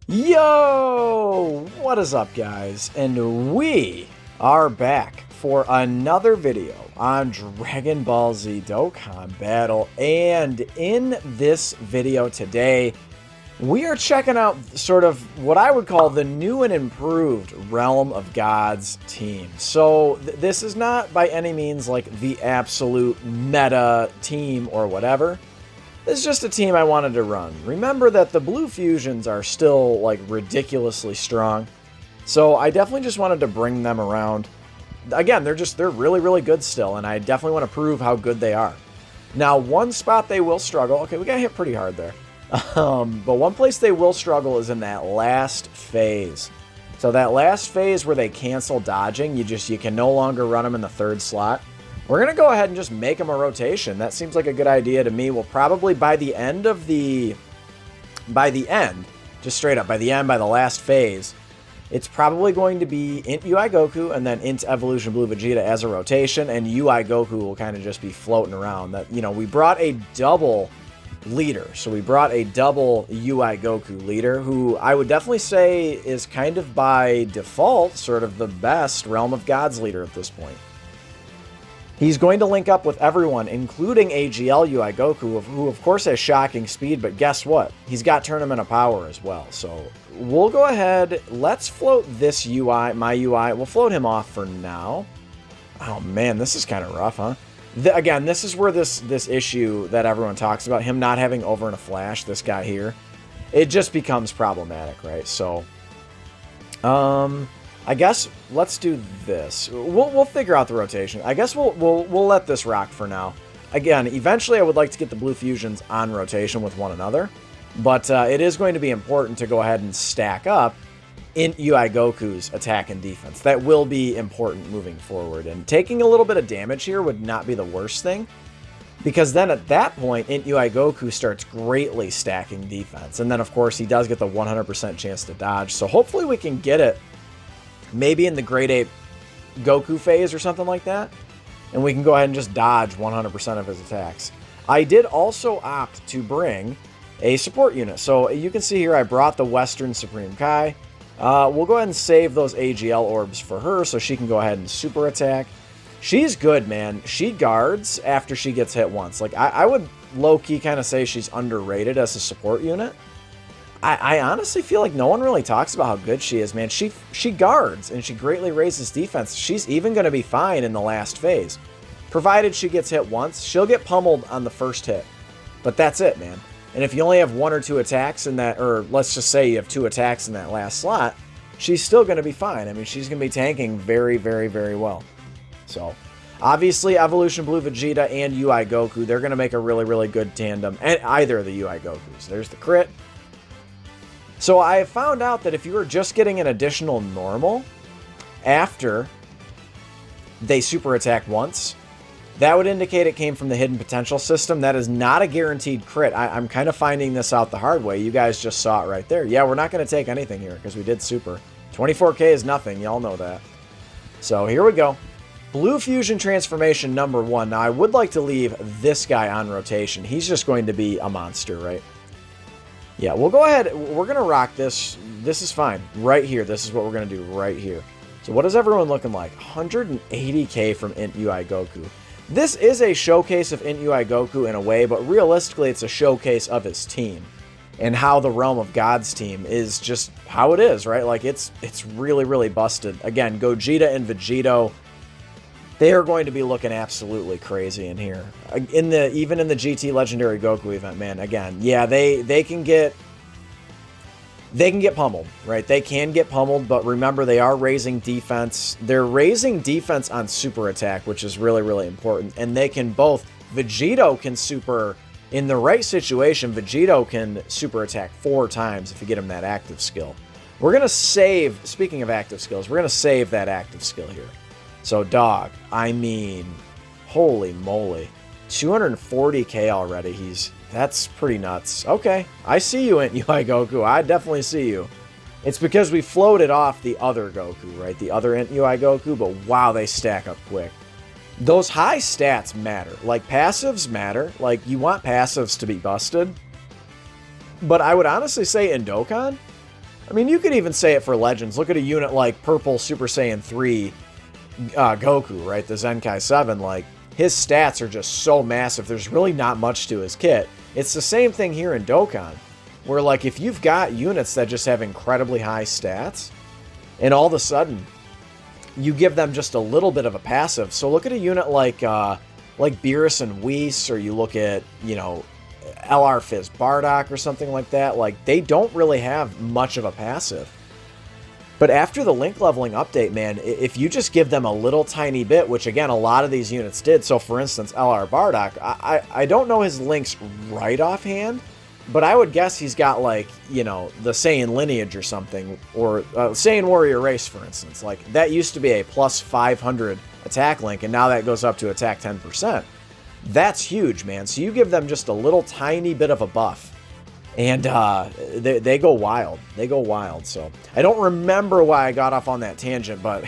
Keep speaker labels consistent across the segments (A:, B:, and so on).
A: Yo! What is up, guys? And we are back for another video on Dragon Ball Z Dokkan Battle. And in this video today, we are checking out sort of what I would call the new and improved Realm of Gods team. So this is not by any means like the absolute meta team or whatever. This is just a team I wanted to run. Remember that the blue fusions are still like ridiculously strong. So I definitely just wanted to bring them around. Again, they're really good still, and I definitely want to prove how good they are. Now, one spot they will struggle. Okay, we got hit pretty hard there. But one place they will struggle is in that last phase. So that last phase where they cancel dodging, you can no longer run them in the third slot. We're going to go ahead and just make them a rotation. That seems like a good idea to me. We'll probably by the end, just straight up, by the last phase, it's probably going to be Int UI Goku and then Int Evolution Blue Vegeta as a rotation, and UI Goku will kind of just be floating around. That, you know, we brought a double leader. So we brought a double UI Goku leader, who I would definitely say is kind of by default sort of the best Realm of Gods leader at this point. He's going to link up with everyone, including AGL UI Goku, who of course has shocking speed, but guess what? He's got Tournament of Power as well. So we'll go ahead, let's float this UI, my UI. We'll float him off for now. Oh man, this is kind of rough, huh? Again, this is where this issue that everyone talks about, him not having over in a flash, this guy here, it just becomes problematic, right? So, I guess let's do this. We'll figure out the rotation. I guess we'll let this rock for now. Again, eventually I would like to get the blue fusions on rotation with one another, but it is going to be important to go ahead and stack up in UI Goku's attack and defense. That will be important moving forward, and taking a little bit of damage here would not be the worst thing, because then at that point, Int UI Goku starts greatly stacking defense, and then of course he does get the 100% chance to dodge, so hopefully we can get it maybe in the Grade 8 Goku phase or something like that, and we can go ahead and just dodge 100% of his attacks. I did also opt to bring a support unit, so you can see here I brought the Western Supreme Kai. We'll go ahead and save those AGL orbs for her so she can go ahead and super attack. She's good, man. She guards after she gets hit once. Like, I would low-key kind of say she's underrated as a support unit. I honestly feel like no one really talks about how good she is, man. She guards, and she greatly raises defense. She's even going to be fine in the last phase. Provided she gets hit once, she'll get pummeled on the first hit. But that's it, man. And if you only have one or two attacks in that, or let's just say you have two attacks in that last slot, she's still going to be fine. I mean, she's going to be tanking very well. So, obviously, Evolution Blue Vegeta and UI Goku, they're going to make a really good tandem. And either of the UI Gokus. There's the crit. So, I have found out that if you are just getting an additional normal after they super attack once, that would indicate it came from the hidden potential system. That is not a guaranteed crit. I'm kind of finding this out the hard way. You guys just saw it right there. Yeah, we're not going to take anything here because we did super. 24k is nothing. Y'all know that. So here we go. Blue Fusion Transformation number 1. Now, I would like to leave this guy on rotation. He's just going to be a monster, right? Yeah, we'll go ahead. We're going to rock this. This is fine. Right here. This is what we're going to do right here. So what is everyone looking like? 180k from Int UI Goku. This is a showcase of Int UI Goku in a way, but realistically it's a showcase of his team and how the Realm of Gods team is just how it is, right? Like it's really busted. Again, Gogeta and Vegito, they are going to be looking absolutely crazy in here. Even in the GT Legendary Goku event, man. Again, yeah, they can get pummeled, right? They can get pummeled, but remember, they are raising defense. They're raising defense on super attack, which is really important. And they can both, Vegito can super, in the right situation, Vegito can super attack 4 times if you get him that active skill. We're going to save, speaking of active skills, we're going to save that active skill here. So, dog, I mean, holy moly. 240k already. That's pretty nuts. Okay, I see you, Int UI Goku. I definitely see you. It's because we floated off the other Goku, right? The other Int UI Goku, but wow, they stack up quick. Those high stats matter. Like, passives matter. Like, you want passives to be busted. But I would honestly say in Dokkan, I mean, you could even say it for Legends. Look at a unit like Purple Super Saiyan 3 Goku, right? The Zenkai 7, like, his stats are just so massive. There's really not much to his kit. It's the same thing here in Dokkan, where, like, if you've got units that just have incredibly high stats, and all of a sudden, you give them just a little bit of a passive. So look at a unit like Beerus and Whis, or you look at, you know, LR Fizz Bardock or something like that. Like, they don't really have much of a passive. But after the link leveling update, man, if you just give them a little tiny bit, which again, a lot of these units did. So for instance, LR Bardock, I don't know his links right offhand, but I would guess he's got, like, you know, the Saiyan lineage or something, or Saiyan warrior race, for instance. Like, that used to be a plus 500 attack link, and now that goes up to attack 10%. That's huge, man. So you give them just a little tiny bit of a buff, and they go wild. They go wild. So I don't remember why I got off on that tangent, but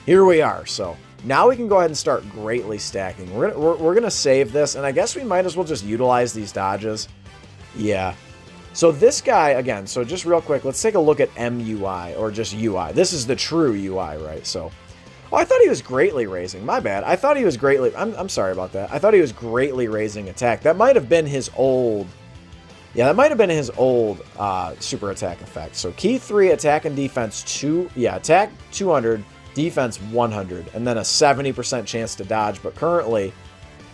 A: here we are. So now we can go ahead and start greatly stacking. We're gonna save this, and I guess we might as well just utilize these dodges. Yeah. So this guy, again, so just real quick, let's take a look at MUI, or just UI. This is the true UI, right? So, oh, I thought he was greatly raising. My bad. I thought he was greatly... I'm sorry about that. I thought he was greatly raising attack. That might have been his old... Yeah, that might have been his old super attack effect. So key 3, attack and defense 2... Yeah, attack 200, defense 100, and then a 70% chance to dodge. But currently,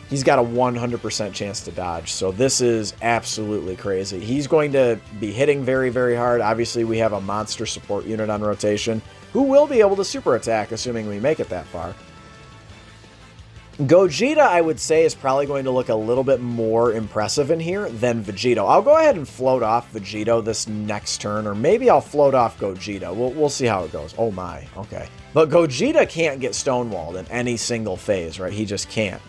A: he's got a 100% chance to dodge. So this is absolutely crazy. He's going to be hitting very, very hard. Obviously, we have a monster support unit on rotation who will be able to super attack, assuming we make it that far. Gogeta, I would say, is probably going to look a little bit more impressive in here than Vegito. I'll go ahead and float off Vegito this next turn, or maybe I'll float off Gogeta. We'll see how it goes. Oh my, okay. But Gogeta can't get stonewalled in any single phase, right? He just can't.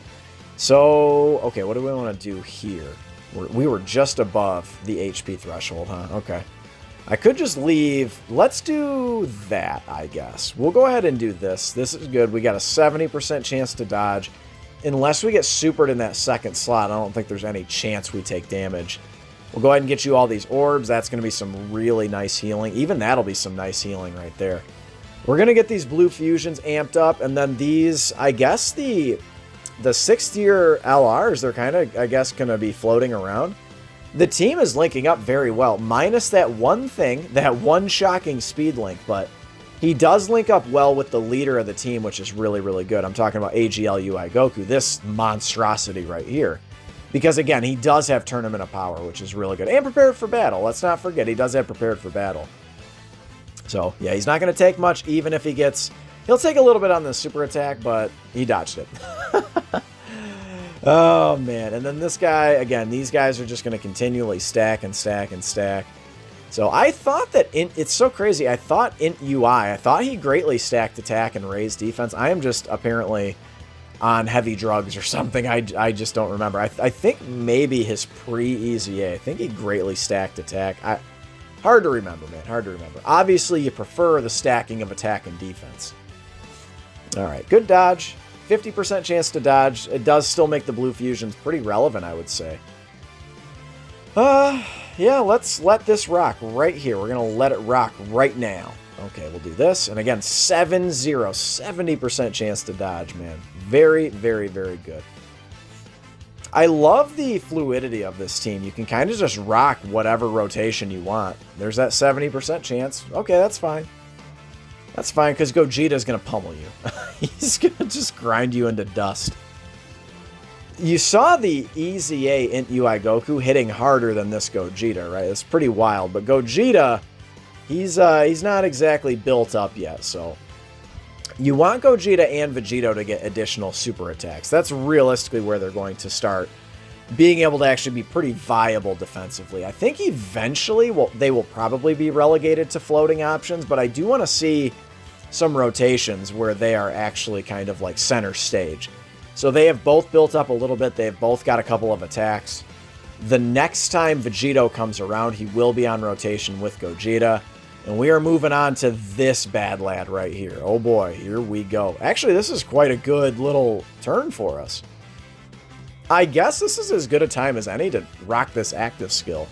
A: So, okay, what do we want to do here? We were just above the HP threshold, huh? Okay. I could just leave. Let's do that, I guess. We'll go ahead and do this. This is good. We got a 70% chance to dodge. Unless we get supered in that second slot, I don't think there's any chance we take damage. We'll go ahead and get you all these orbs. That's going to be some really nice healing. Even that'll be some nice healing right there. We're going to get these blue fusions amped up, and then these, I guess the 6th tier LRs, they're kind of, I guess, going to be floating around. The team is linking up very well, minus that one thing, that one shocking speed link, but he does link up well with the leader of the team, which is really, really good. I'm talking about AGLUI Goku, this monstrosity right here. Because, again, he does have Tournament of Power, which is really good. And Prepared for Battle. Let's not forget, he does have Prepared for Battle. So, yeah, he's not going to take much, even if he gets... He'll take a little bit on the super attack, but he dodged it. Oh, man. And then this guy, again, these guys are just going to continually stack and stack and stack. So I thought that... It's so crazy. I thought Int UI, I thought he greatly stacked attack and raised defense. I am just apparently on heavy drugs or something. I just don't remember. I think maybe his pre-EZA, I think he greatly stacked attack. Hard to remember, man. Hard to remember. Obviously, you prefer the stacking of attack and defense. All right. Good dodge. 50% chance to dodge. It does still make the blue fusions pretty relevant, I would say. Yeah, let's let this rock right here. We're going to let it rock right now. Okay, we'll do this. And again, 70% chance to dodge, man. Very, very, very good. I love the fluidity of this team. You can kind of just rock whatever rotation you want. There's that 70% chance. Okay, that's fine. That's fine, because Gogeta's going to pummel you. He's going to just grind you into dust. You saw the EZA Int UI Goku hitting harder than this Gogeta, right? It's pretty wild. But Gogeta, he's not exactly built up yet, so... You want Gogeta and Vegito to get additional super attacks. That's realistically where they're going to start being able to actually be pretty viable defensively. I think eventually they will probably be relegated to floating options, but I do want to see some rotations where they are actually kind of like center stage. So they have both built up a little bit. They have both got a couple of attacks. The next time Vegito comes around, he will be on rotation with Gogeta. And we are moving on to this bad lad right here. Oh boy, here we go. Actually, this is quite a good little turn for us. I guess this is as good a time as any to rock this active skill.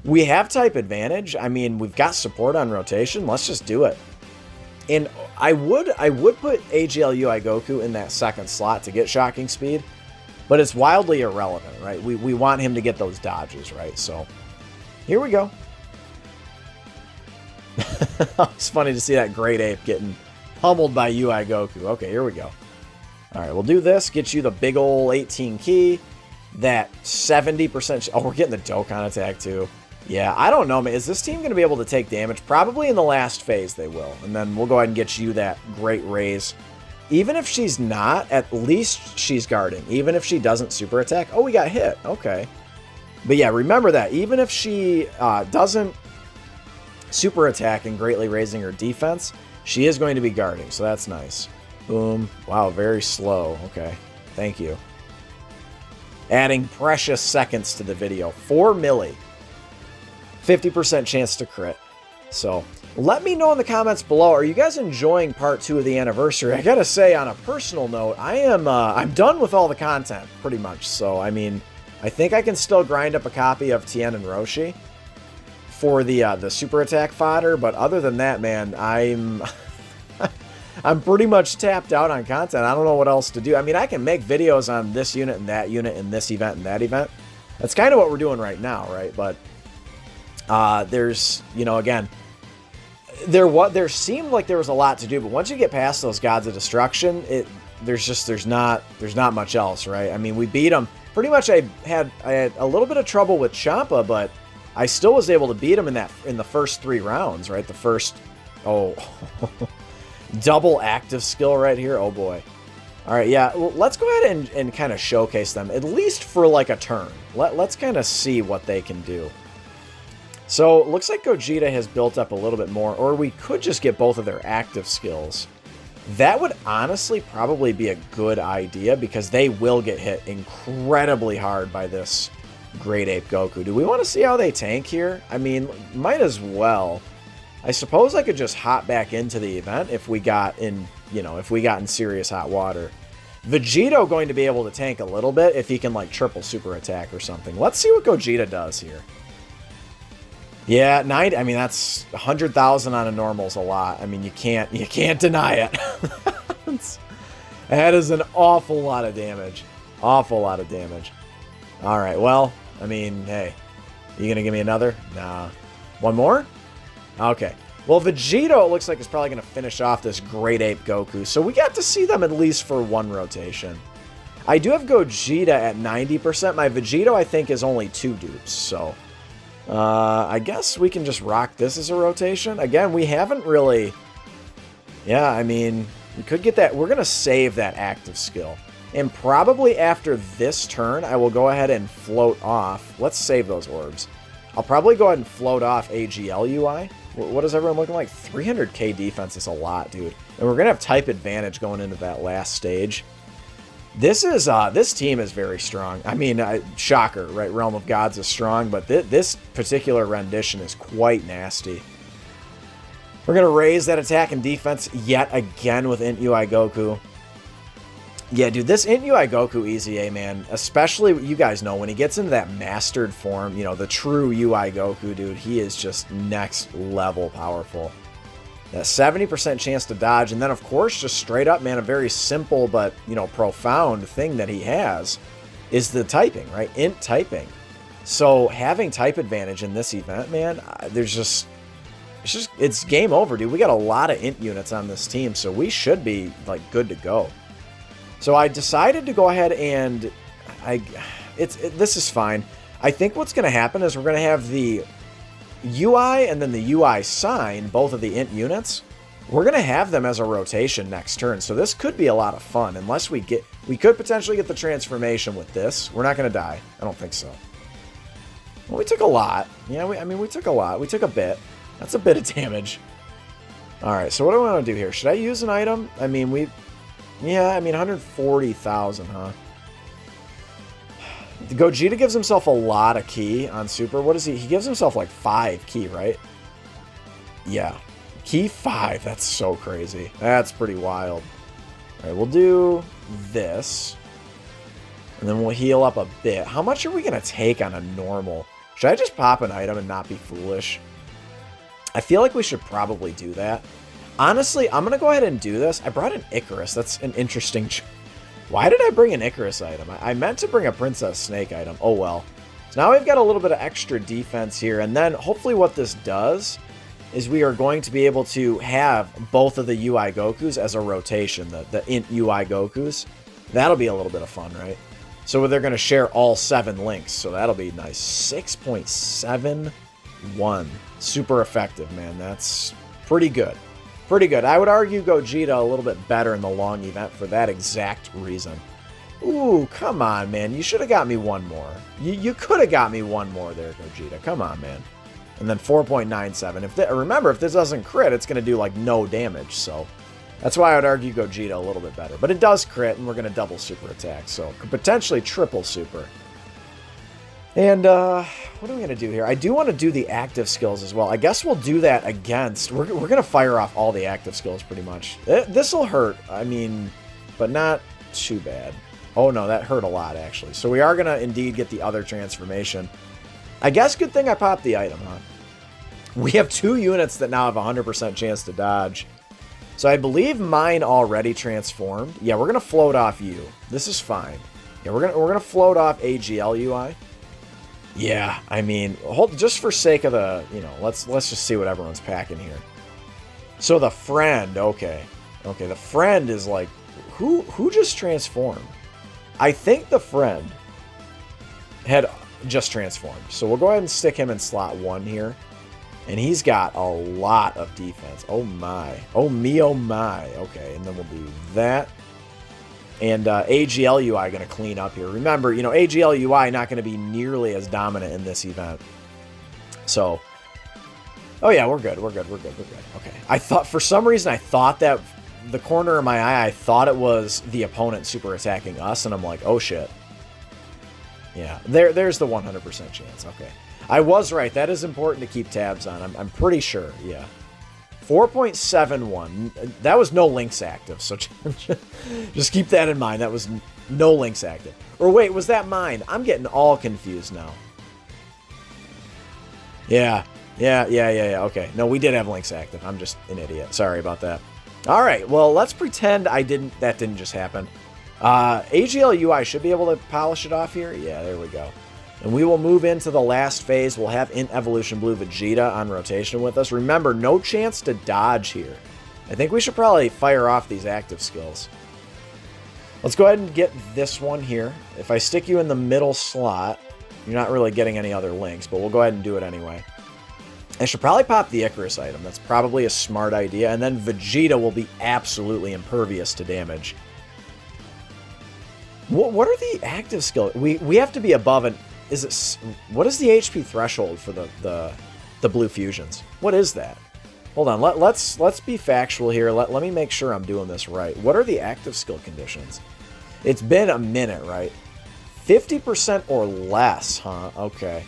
A: We have type advantage. I mean, we've got support on rotation. Let's just do it. And I would put AGL UI Goku in that second slot to get shocking speed, but it's wildly irrelevant, right? We want him to get those dodges, right? So here we go. It's funny to see that great ape getting pummeled by UI Goku. Okay, here we go. All right, we'll do this. Get you the big ol' 18 key. That 70%. Oh, we're getting the Dokkan attack too. Yeah, I don't know, man. Is this team going to be able to take damage? Probably in the last phase they will. And then we'll go ahead and get you that great raise. Even if she's not, at least she's guarding. Even if she doesn't super attack. Oh, we got hit. Okay. But yeah, remember that. Even if she doesn't super attack and greatly raising her defense, she is going to be guarding. So that's nice. Boom. Wow, very slow. Okay. Thank you. Adding precious seconds to the video. 4 milli. 50% chance to crit. So let me know in the comments below, are you guys enjoying part 2 of the anniversary? I gotta say, on a personal note, I'm done with all the content pretty much. So I mean, I think I can still grind up a copy of Tien and Roshi for the super attack fodder, but other than that, man, I'm pretty much tapped out on content. I don't know what else to do. I mean, I can make videos on this unit and that unit and this event and that event. That's kind of what we're doing right now, right? But there's, you know, again, there seemed like there was a lot to do, but once you get past those gods of destruction, there's not much else, right? I mean, we beat them pretty much. I had a little bit of trouble with Champa, but I still was able to beat him in the first 3 rounds, right? The first, oh, double active skill right here. Oh boy. All right, yeah. Well, let's go ahead and kind of showcase them at least for like a turn. Let's kind of see what they can do. So, looks like Gogeta has built up a little bit more, or we could just get both of their active skills. That would honestly probably be a good idea, because they will get hit incredibly hard by this Great Ape Goku. Do we want to see how they tank here? I mean, might as well. I suppose I could just hop back into the event if we got in, you know, if we got in serious hot water. Vegito going to be able to tank a little bit if he can, like, triple super attack or something. Let's see what Gogeta does here. Yeah, 90. I mean, that's 100,000 on a normal is a lot. I mean, you can't deny it. That is an awful lot of damage. Awful lot of damage. All right, well, I mean, hey, you gonna give me another? Nah. One more? Okay. Well, Vegito, it looks like, is probably gonna finish off this Great Ape Goku. So we got to see them at least for one rotation. I do have Gogeta at 90%. My Vegito, I think, is only 2 dupes, so I guess we can just rock this as a rotation. Again, we haven't really... Yeah, I mean, we could get that. We're going to save that active skill. And probably after this turn, I will go ahead and float off. Let's save those orbs. I'll probably go ahead and float off AGL UI. What is everyone looking like? 300k defense is a lot, dude. And we're going to have type advantage going into that last stage. This team is very strong. I mean, shocker, right? Realm of Gods is strong, but this particular rendition is quite nasty. We're going to raise that attack and defense yet again with Int UI Goku. Yeah, dude, this Int UI Goku EZA, man, especially, you guys know, when he gets into that mastered form, you know, the true UI Goku, dude, he is just next level powerful. That 70% chance to dodge, and then, of course, just straight up, man, a very simple but, you know, profound thing that he has is the typing, right? Int typing. So having type advantage in this event, man, it's game over, dude. We got a lot of Int units on this team, so we should be, like, good to go. So I decided to go ahead and this is fine. I think what's going to happen is we're going to have the UI and then the UI sign, both of the Int units. We're going to have them as a rotation next turn, so this could be a lot of fun, unless we could potentially get the transformation with this. We're not going to die. I don't think so. Well, we took a lot. Yeah, I mean, we took a lot. We took a bit. That's a bit of damage. All right, so what do I want to do here? Should I use an item? I mean, yeah, I mean, 140,000, huh? Gogeta gives himself a lot of key on Super. What is he? He gives himself like 5 key, right? Yeah. Key 5. That's so crazy. That's pretty wild. All right, we'll do this. And then we'll heal up a bit. How much are we going to take on a normal? Should I just pop an item and not be foolish? I feel like we should probably do that. Honestly, I'm going to go ahead and do this. I brought an Icarus. That's an interesting... Why did I bring an Icarus item? I meant to bring a Princess Snake item. Oh, well. So now we've got a little bit of extra defense here. And then hopefully what this does is we are going to be able to have both of the UI Gokus as a rotation, the int UI Gokus. That'll be a little bit of fun, right? So they're going to share all 7 links, so that'll be nice. 6.71. Super effective, man. That's pretty good. Pretty good. I would argue Gogeta a little bit better in the long event for that exact reason. Ooh, come on, man. You should have got me one more. You could have got me one more there, Gogeta. Come on, man. And then 4.97. Remember, if this doesn't crit, it's going to do, like, no damage. So that's why I would argue Gogeta a little bit better. But it does crit, and we're going to double super attack. So could potentially triple super. And what are we going to do here? I do want to do the active skills as well. I guess we'll do that against... We're going to fire off all the active skills pretty much. This will hurt. I mean, but not too bad. Oh, no, that hurt a lot, actually. So we are going to indeed get the other transformation. I guess good thing I popped the item, huh? We have 2 units that now have a 100% chance to dodge. So I believe mine already transformed. Yeah, we're going to float off you. This is fine. Yeah, we're gonna float off AGL UI. Yeah, I mean, just for sake of the, you know, let's just see what everyone's packing here. So the friend, okay. Okay, the friend is like, who just transformed? I think the friend had just transformed. So we'll go ahead and stick him in slot 1 here. And he's got a lot of defense. Oh my. Oh me, oh my. Okay, and then we'll do that. And AGL UI going to clean up here. Remember, you know, AGL UI not going to be nearly as dominant in this event. So, oh yeah, we're good. We're good. We're good. We're good. Okay. I thought, for some reason, I thought that the corner of my eye, I thought it was the opponent super attacking us. And I'm like, oh shit. Yeah, there's the 100% chance. Okay. I was right. That is important to keep tabs on. I'm pretty sure. Yeah. 4.71. That was no links active. So just keep that in mind. That was no links active. Or wait, was that mine? I'm getting all confused now. Yeah. Okay. No, we did have links active. I'm just an idiot. Sorry about that. All right. Well, let's pretend that didn't just happen. AGL UI should be able to polish it off here. Yeah, there we go. And we will move into the last phase. We'll have Int Evolution Blue Vegeta on rotation with us. Remember, no chance to dodge here. I think we should probably fire off these active skills. Let's go ahead and get this one here. If I stick you in the middle slot, you're not really getting any other links, but we'll go ahead and do it anyway. I should probably pop the Icarus item. That's probably a smart idea. And then Vegeta will be absolutely impervious to damage. What are the active skills? We have to be above an... What is the HP threshold for the blue fusions? What is that? Hold on, let's be factual here. Let me make sure I'm doing this right. What are the active skill conditions? It's been a minute, right? 50% or less, huh? Okay.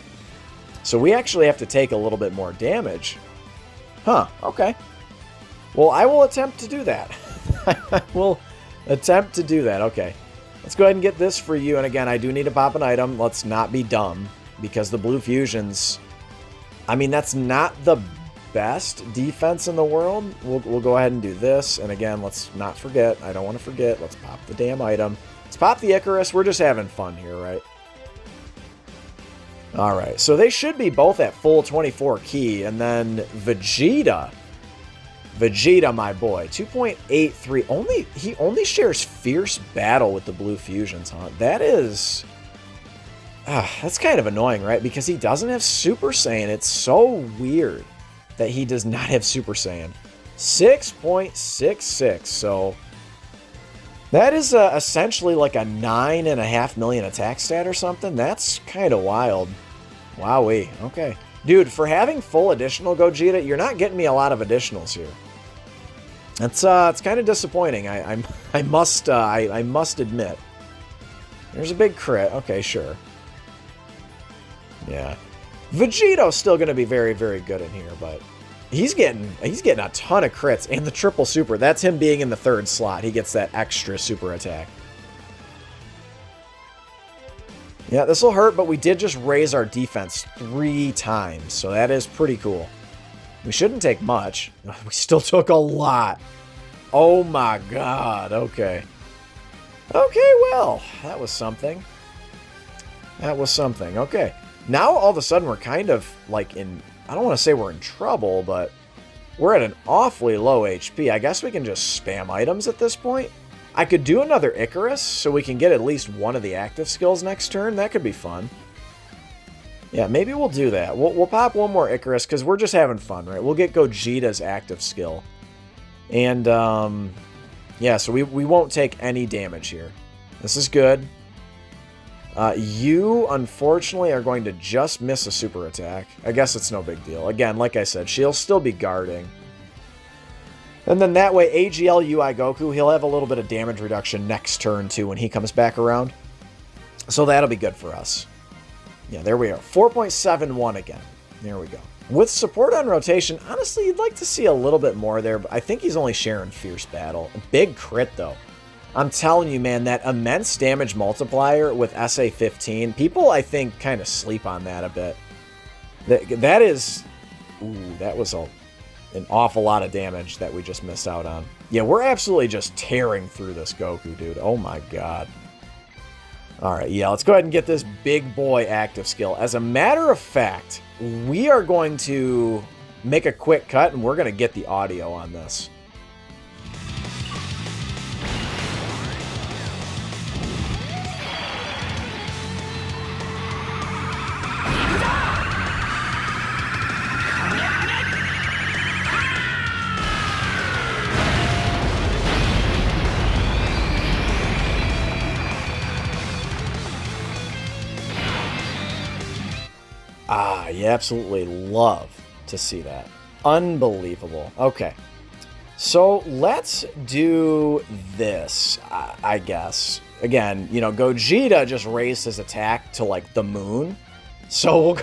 A: So we actually have to take a little bit more damage. Huh, okay. Well, I will attempt to do that. I will attempt to do that, okay. Let's go ahead and get this for you. And again, I do need to pop an item. Let's not be dumb, because the blue fusions, I mean, that's not the best defense in the world. We'll go ahead and do this. And again, let's not forget. I don't want to forget. Let's pop the damn item. Let's pop the Icarus. We're just having fun here, right? All right. So they should be both at full 24 key. And then Vegeta, my boy, 2.83. He only shares Fierce Battle with the blue fusions, huh? That is... that's kind of annoying, right? Because he doesn't have Super Saiyan. It's so weird that he does not have Super Saiyan. 6.66. So that is essentially like a 9.5 million attack stat or something. That's kind of wild. Wowee. Okay. Dude, for having full additional Gogeta, you're not getting me a lot of additionals here. It's kind of disappointing. I must admit. There's a big crit. Okay, sure. Yeah, Vegeto's still going to be very, very good in here, but he's getting a ton of crits and the triple super. That's him being in the third slot. He gets that extra super attack. Yeah, this will hurt, but we did just raise our defense 3 times, so that is pretty cool. We shouldn't take much. We still took a lot. Oh my god, okay. Okay, well, that was something. That was something, okay. Now, all of a sudden, we're kind of, like, in... I don't want to say we're in trouble, but we're at an awfully low HP. I guess we can just spam items at this point. I could do another Icarus, so we can get at least one of the active skills next turn. That could be fun. Yeah, maybe we'll do that. We'll pop one more Icarus, because we're just having fun, right? We'll get Gogeta's active skill. And, yeah, so we won't take any damage here. This is good. You, unfortunately, are going to just miss a super attack. I guess it's no big deal. Again, like I said, she'll still be guarding. And then that way, AGL UI Goku, he'll have a little bit of damage reduction next turn, too, when he comes back around. So that'll be good for us. Yeah, there we are. 4.71 again. There we go. With support on rotation, honestly, you'd like to see a little bit more there, but I think he's only sharing Fierce Battle. Big crit, though. I'm telling you, man, that immense damage multiplier with SA-15, people, I think, kind of sleep on that a bit. That is... Ooh, that was an awful lot of damage that we just missed out on. Yeah, we're absolutely just tearing through this Goku, dude. Oh my god. Alright, yeah, let's go ahead and get this big boy active skill. As a matter of fact, we are going to make a quick cut, and we're going to get the audio on this. Ah, you absolutely love to see that. Unbelievable. Okay. So let's do this, I guess. Again, you know, Gogeta just raised his attack to, like, the moon. So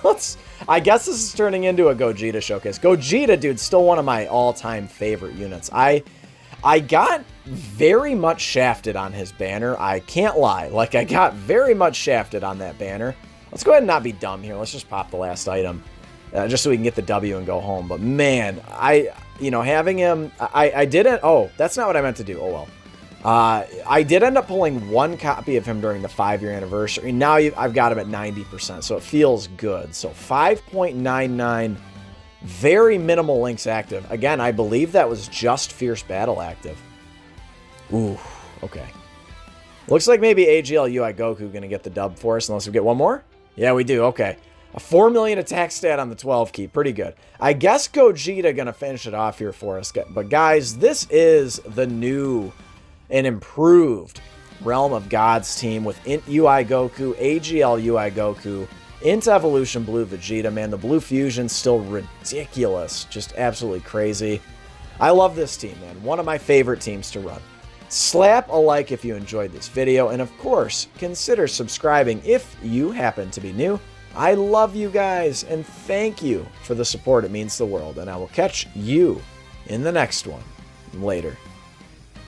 A: let's... I guess this is turning into a Gogeta showcase. Gogeta, dude, still one of my all-time favorite units. I got very much shafted on his banner. I can't lie. Like, I got very much shafted on that banner. Let's go ahead and not be dumb here. Let's just pop the last item. Just so we can get the W and go home. But, man, you know, having him... I didn't... Oh, that's not what I meant to do. Oh, well. I did end up pulling one copy of him during the 5-year anniversary. Now I've got him at 90%, so it feels good. So 5.99, very minimal links active. Again, I believe that was just Fierce Battle active. Ooh, okay. Looks like maybe AGL UI Goku going to get the dub for us, unless we get one more. Yeah, we do. Okay. A 4 million attack stat on the 12 key. Pretty good. I guess Gogeta going to finish it off here for us. But guys, this is the new and improved Realm of Gods team with Int UI Goku, AGL UI Goku, Int Evolution Blue Vegeta. Man, the Blue Fusion's still ridiculous. Just absolutely crazy. I love this team, man. One of my favorite teams to run. Slap a like if you enjoyed this video, and of course, consider subscribing if you happen to be new. I love you guys, and thank you for the support. It means the world, and I will catch you in the next one. Later.